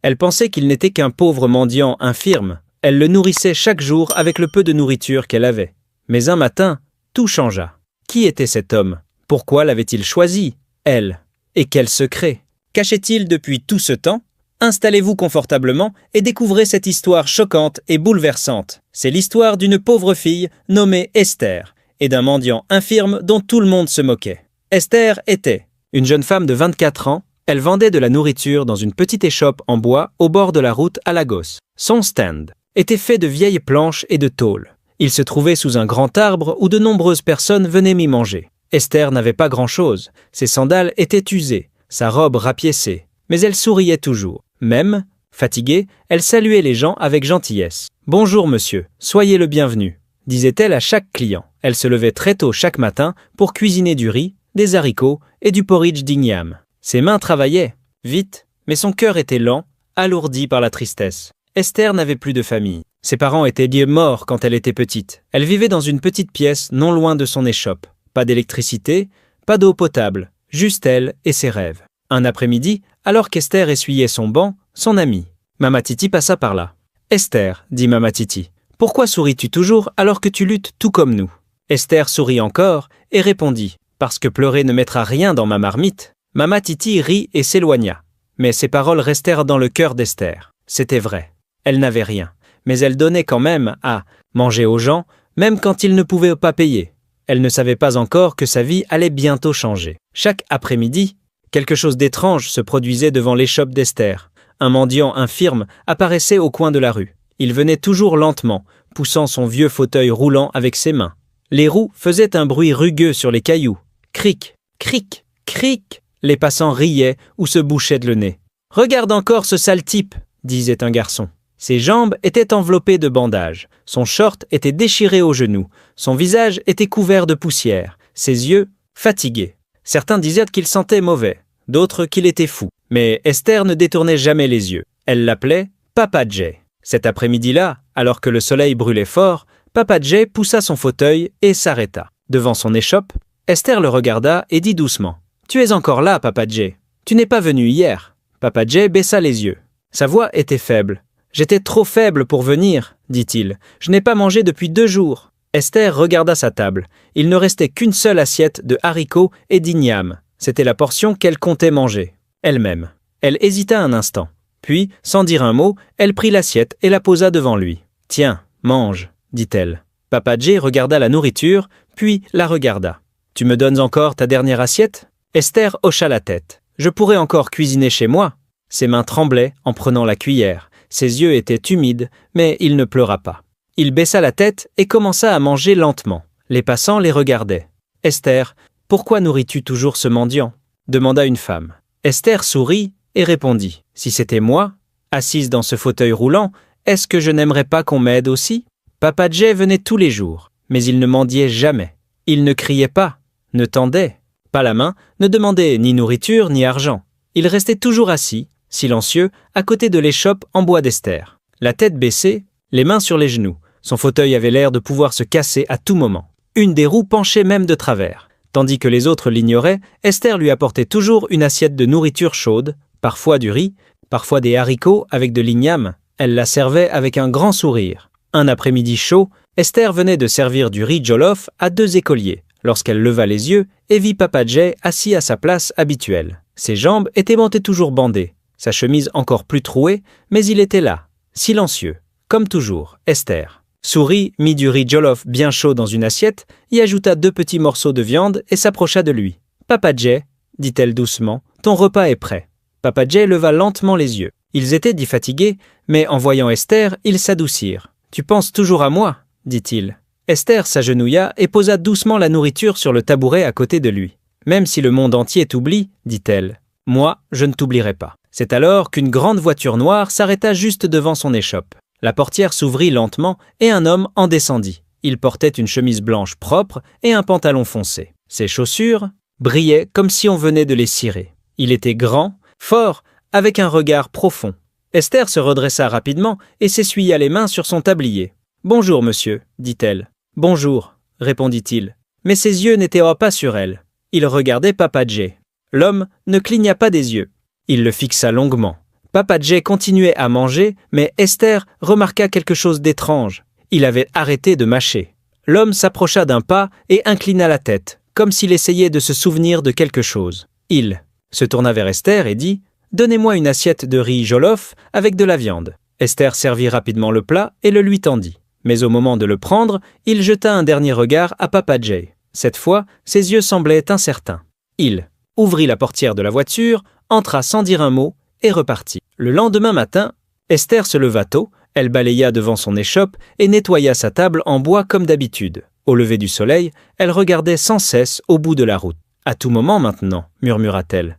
Elle pensait qu'il n'était qu'un pauvre mendiant infirme. Elle le nourrissait chaque jour avec le peu de nourriture qu'elle avait. Mais un matin, tout changea. Qui était cet homme? Pourquoi l'avait-il choisi? Elle. Et quel secret cachait-il depuis tout ce temps? Installez-vous confortablement et découvrez cette histoire choquante et bouleversante. C'est l'histoire d'une pauvre fille nommée Esther et d'un mendiant infirme dont tout le monde se moquait. Esther était une jeune femme de 24 ans. Elle vendait de la nourriture dans une petite échoppe en bois au bord de la route à Lagos. Son stand était fait de vieilles planches et de tôles. Il se trouvait sous un grand arbre où de nombreuses personnes venaient m'y manger. Esther n'avait pas grand-chose. Ses sandales étaient usées, sa robe rapiécée. Mais elle souriait toujours. Même, fatiguée, elle saluait les gens avec gentillesse. « Bonjour monsieur, soyez le bienvenu », disait-elle à chaque client. Elle se levait très tôt chaque matin pour cuisiner du riz, des haricots et du porridge d'igname. Ses mains travaillaient, vite, mais son cœur était lent, alourdi par la tristesse. Esther n'avait plus de famille. Ses parents étaient liés morts quand elle était petite. Elle vivait dans une petite pièce non loin de son échoppe. Pas d'électricité, pas d'eau potable, juste elle et ses rêves. Un après-midi, alors qu'Esther essuyait son banc, son amie, Mama Titi, passa par là. « Esther, dit Mama Titi, pourquoi souris-tu toujours alors que tu luttes tout comme nous ?» Esther sourit encore et répondit « Parce que pleurer ne mettra rien dans ma marmite. » Mama Titi rit et s'éloigna. Mais ces paroles restèrent dans le cœur d'Esther. C'était vrai. Elle n'avait rien. Mais elle donnait quand même à manger aux gens, même quand ils ne pouvaient pas payer. Elle ne savait pas encore que sa vie allait bientôt changer. Chaque après-midi, quelque chose d'étrange se produisait devant l'échoppe d'Esther. Un mendiant infirme apparaissait au coin de la rue. Il venait toujours lentement, poussant son vieux fauteuil roulant avec ses mains. Les roues faisaient un bruit rugueux sur les cailloux. Cric, cric, cric. Les passants riaient ou se bouchaient le nez. « Regarde encore ce sale type !» disait un garçon. Ses jambes étaient enveloppées de bandages. Son short était déchiré aux genoux. Son visage était couvert de poussière. Ses yeux, fatigués. Certains disaient qu'il sentait mauvais, d'autres qu'il était fou. Mais Esther ne détournait jamais les yeux. Elle l'appelait Papa Jay. Cet après-midi-là, alors que le soleil brûlait fort, Papa Jay poussa son fauteuil et s'arrêta. Devant son échoppe, Esther le regarda et dit doucement « Tu es encore là, Papa Jay. Tu n'es pas venu hier. » Papa Jay baissa les yeux. Sa voix était faible. « J'étais trop faible pour venir, dit-il. Je n'ai pas mangé depuis 2 jours. » Esther regarda sa table. Il ne restait qu'une seule assiette de haricots et d'igname. C'était la portion qu'elle comptait manger, elle-même. Elle hésita un instant. Puis, sans dire un mot, elle prit l'assiette et la posa devant lui. « Tiens, mange, dit-elle. » Papa Jay regarda la nourriture, puis la regarda. « Tu me donnes encore ta dernière assiette ?» Esther hocha la tête. « Je pourrais encore cuisiner chez moi. » Ses mains tremblaient en prenant la cuillère. Ses yeux étaient humides, mais il ne pleura pas. Il baissa la tête et commença à manger lentement. Les passants les regardaient. « Esther, pourquoi nourris-tu toujours ce mendiant ?» demanda une femme. Esther sourit et répondit. « Si c'était moi, assise dans ce fauteuil roulant, est-ce que je n'aimerais pas qu'on m'aide aussi ?» Papa Jay venait tous les jours, mais il ne mendiait jamais. Il ne criait pas, ne tendait pas la main, ne demandait ni nourriture ni argent. Il restait toujours assis, silencieux, à côté de l'échoppe en bois d'Esther. La tête baissée, les mains sur les genoux. Son fauteuil avait l'air de pouvoir se casser à tout moment. Une des roues penchait même de travers. Tandis que les autres l'ignoraient, Esther lui apportait toujours une assiette de nourriture chaude, parfois du riz, parfois des haricots avec de l'igname. Elle la servait avec un grand sourire. Un après-midi chaud, Esther venait de servir du riz jollof à 2 écoliers, lorsqu'elle leva les yeux et vit Papa Jay assis à sa place habituelle. Ses jambes étaient montées toujours bandées, sa chemise encore plus trouée, mais il était là, silencieux, comme toujours, Esther. Sourit, mit du riz jollof bien chaud dans une assiette, y ajouta 2 petits morceaux de viande et s'approcha de lui. « Papa Jay, dit-elle doucement, ton repas est prêt. » Papa Jay leva lentement les yeux. Ils étaient dit fatigués, mais en voyant Esther, ils s'adoucirent. « Tu penses toujours à moi ?» dit-il. Esther s'agenouilla et posa doucement la nourriture sur le tabouret à côté de lui. « Même si le monde entier t'oublie, dit-elle, moi, je ne t'oublierai pas. » C'est alors qu'une grande voiture noire s'arrêta juste devant son échoppe. La portière s'ouvrit lentement et un homme en descendit. Il portait une chemise blanche propre et un pantalon foncé. Ses chaussures brillaient comme si on venait de les cirer. Il était grand, fort, avec un regard profond. Esther se redressa rapidement et s'essuya les mains sur son tablier. « Bonjour, monsieur, dit-elle. »« Bonjour, répondit-il. » Mais ses yeux n'étaient pas sur elle. Il regardait Papa Jay. L'homme ne cligna pas des yeux. Il le fixa longuement. Papa Jay continuait à manger, mais Esther remarqua quelque chose d'étrange. Il avait arrêté de mâcher. L'homme s'approcha d'un pas et inclina la tête, comme s'il essayait de se souvenir de quelque chose. Il se tourna vers Esther et dit « Donnez-moi une assiette de riz jollof avec de la viande. » Esther servit rapidement le plat et le lui tendit. Mais au moment de le prendre, il jeta un dernier regard à Papa Jay. Cette fois, ses yeux semblaient incertains. Il ouvrit la portière de la voiture, entra sans dire un mot et repartit. Le lendemain matin, Esther se leva tôt, elle balaya devant son échoppe et nettoya sa table en bois comme d'habitude. Au lever du soleil, elle regardait sans cesse au bout de la route. « À tout moment maintenant » murmura-t-elle.